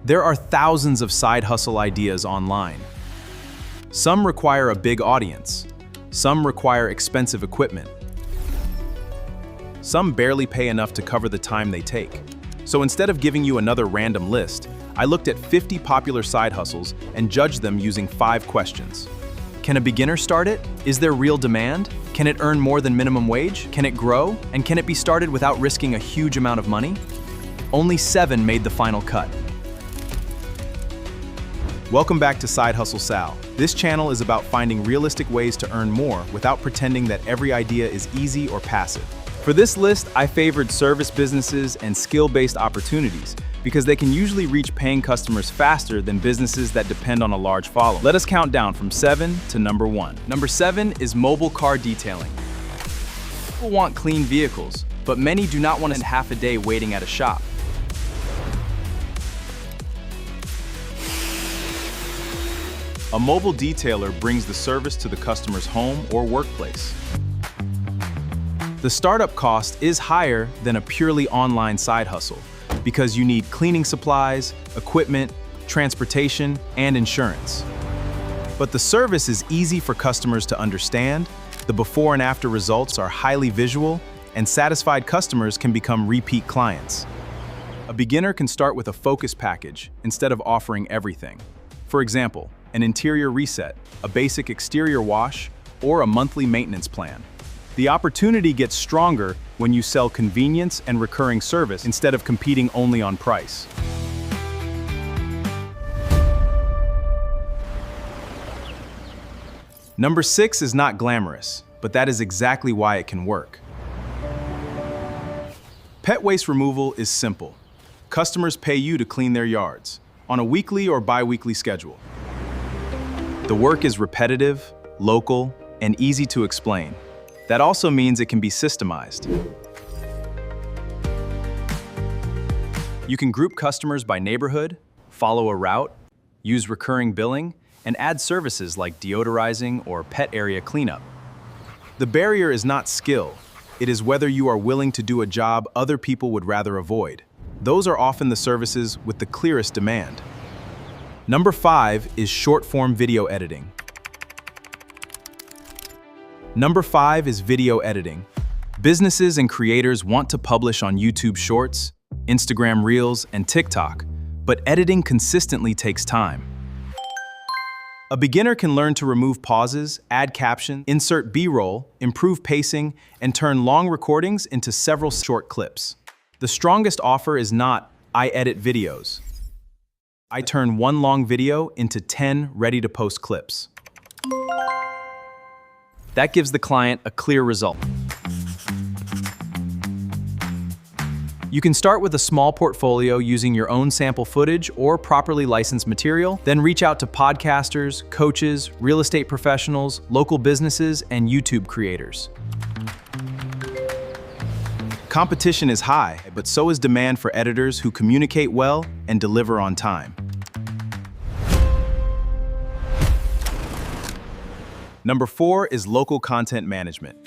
There are thousands of side hustle ideas online. Some require a big audience. Some require expensive equipment. Some barely pay enough to cover the time they take. So instead of giving you another random list, I looked at 50 popular side hustles and judged them using 5 questions. Can a beginner start it? Is there real demand? Can it earn more than minimum wage? Can it grow? And can it be started without risking a huge amount of money? Only 7 made the final cut. Welcome back to Side Hustle Sal. This channel is about finding realistic ways to earn more without pretending that every idea is easy or passive. For this list, I favored service businesses and skill-based opportunities because they can usually reach paying customers faster than businesses that depend on a large following. Let us count down from 7 to number 1. Number 7 is mobile car detailing. People want clean vehicles, but many do not want to spend half a day waiting at a shop. A mobile detailer brings the service to the customer's home or workplace. The startup cost is higher than a purely online side hustle because you need cleaning supplies, equipment, transportation, and insurance. But the service is easy for customers to understand, the before and after results are highly visual, and satisfied customers can become repeat clients. A beginner can start with a focus package instead of offering everything. For example, an interior reset, a basic exterior wash, or a monthly maintenance plan. The opportunity gets stronger when you sell convenience and recurring service instead of competing only on price. Number 6 is not glamorous, but that is exactly why it can work. Pet waste removal is simple. Customers pay you to clean their yards on a weekly or bi-weekly schedule. The work is repetitive, local, and easy to explain. That also means it can be systemized. You can group customers by neighborhood, follow a route, use recurring billing, and add services like deodorizing or pet area cleanup. The barrier is not skill. It is whether you are willing to do a job other people would rather avoid. Those are often the services with the clearest demand. Number 5 is short-form video editing. Number 5 is video editing. Businesses and creators want to publish on YouTube Shorts, Instagram Reels, and TikTok, but editing consistently takes time. A beginner can learn to remove pauses, add captions, insert B-roll, improve pacing, and turn long recordings into several short clips. The strongest offer is not, I edit videos. I turn one long video into 10 ready-to-post clips. That gives the client a clear result. You can start with a small portfolio using your own sample footage or properly licensed material, then reach out to podcasters, coaches, real estate professionals, local businesses, and YouTube creators. Competition is high, but so is demand for editors who communicate well and deliver on time. Number 4 is local content management.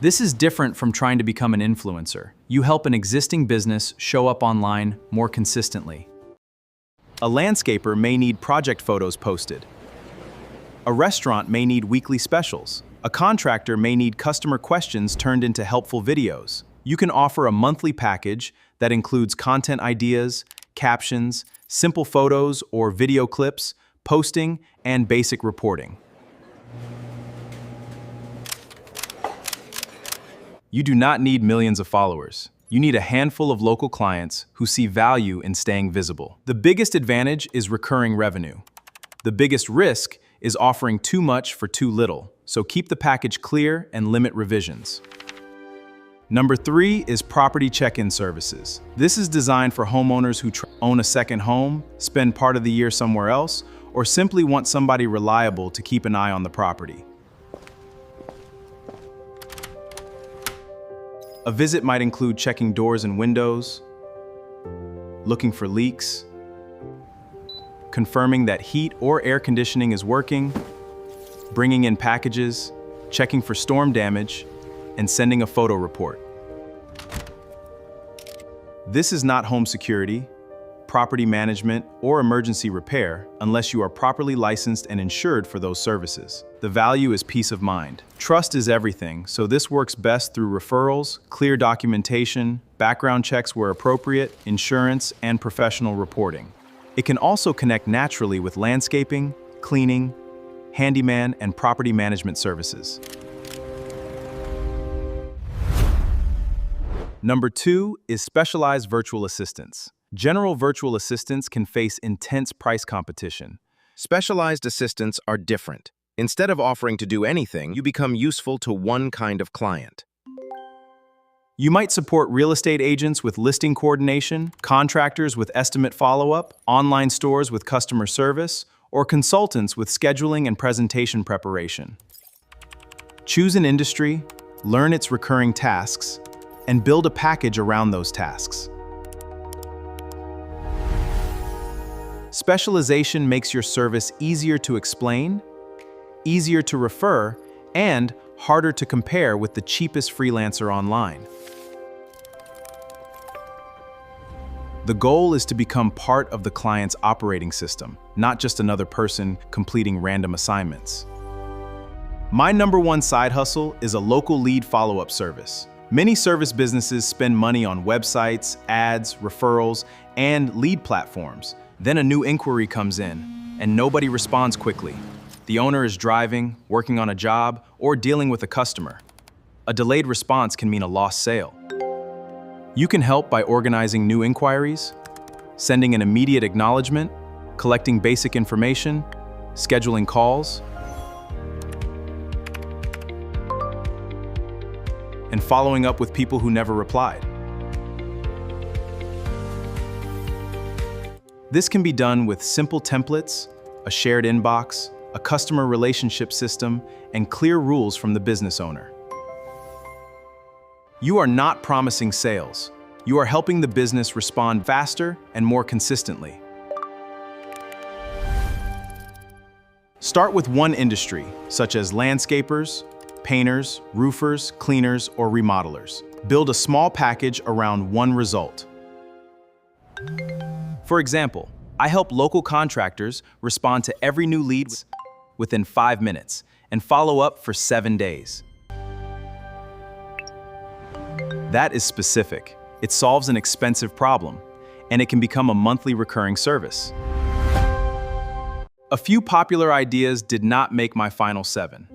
This is different from trying to become an influencer. You help an existing business show up online more consistently. A landscaper may need project photos posted. A restaurant may need weekly specials. A contractor may need customer questions turned into helpful videos. You can offer a monthly package that includes content ideas, captions, simple photos or video clips, posting, and basic reporting. You do not need millions of followers. You need a handful of local clients who see value in staying visible. The biggest advantage is recurring revenue. The biggest risk is offering too much for too little, so keep the package clear and limit revisions. Number 3 is property check-in services. This is designed for homeowners who own a second home, spend part of the year somewhere else, or simply want somebody reliable to keep an eye on the property. A visit might include checking doors and windows, looking for leaks, confirming that heat or air conditioning is working, bringing in packages, checking for storm damage, and sending a photo report. This is not home security, property management, or emergency repair unless you are properly licensed and insured for those services. The value is peace of mind. Trust is everything, so this works best through referrals, clear documentation, background checks where appropriate, insurance, and professional reporting. It can also connect naturally with landscaping, cleaning, handyman, and property management services. Number 2 is specialized virtual assistants. General virtual assistants can face intense price competition. Specialized assistants are different. Instead of offering to do anything, you become useful to one kind of client. You might support real estate agents with listing coordination, contractors with estimate follow-up, online stores with customer service, or consultants with scheduling and presentation preparation. Choose an industry, learn its recurring tasks, and build a package around those tasks. Specialization makes your service easier to explain, easier to refer, and harder to compare with the cheapest freelancer online. The goal is to become part of the client's operating system, not just another person completing random assignments. My number 1 side hustle is a local lead follow-up service. Many service businesses spend money on websites, ads, referrals, and lead platforms. Then a new inquiry comes in, and nobody responds quickly. The owner is driving, working on a job, or dealing with a customer. A delayed response can mean a lost sale. You can help by organizing new inquiries, sending an immediate acknowledgement, collecting basic information, scheduling calls, and following up with people who never replied. This can be done with simple templates, a shared inbox, a customer relationship system, and clear rules from the business owner. You are not promising sales. You are helping the business respond faster and more consistently. Start with one industry, such as landscapers, painters, roofers, cleaners, or remodelers. Build a small package around one result. For example, I help local contractors respond to every new lead within 5 minutes and follow up for 7 days. That is specific. It solves an expensive problem, and it can become a monthly recurring service. A few popular ideas did not make my final 7.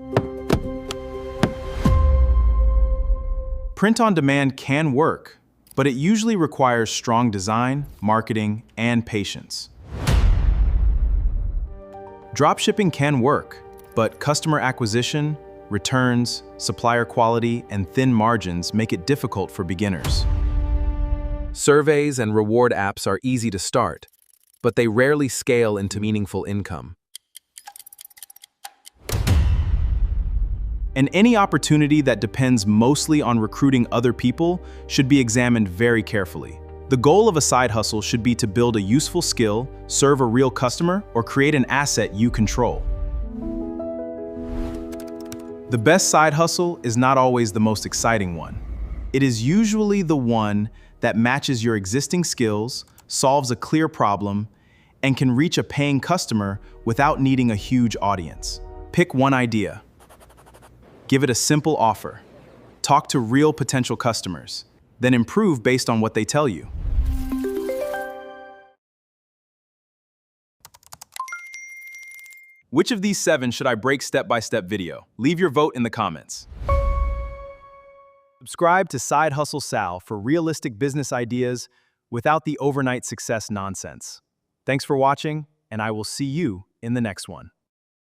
Print on demand can work, but it usually requires strong design, marketing, and patience. Dropshipping can work, but customer acquisition, returns, supplier quality, and thin margins make it difficult for beginners. Surveys and reward apps are easy to start, but they rarely scale into meaningful income. And any opportunity that depends mostly on recruiting other people should be examined very carefully. The goal of a side hustle should be to build a useful skill, serve a real customer, or create an asset you control. The best side hustle is not always the most exciting one. It is usually the one that matches your existing skills, solves a clear problem, and can reach a paying customer without needing a huge audience. Pick one idea. Give it a simple offer. Talk to real potential customers, then improve based on what they tell you. Which of these 7 should I break step-by-step video? Leave your vote in the comments. Subscribe to Side Hustle Sal for realistic business ideas without the overnight success nonsense. Thanks for watching, and I will see you in the next one.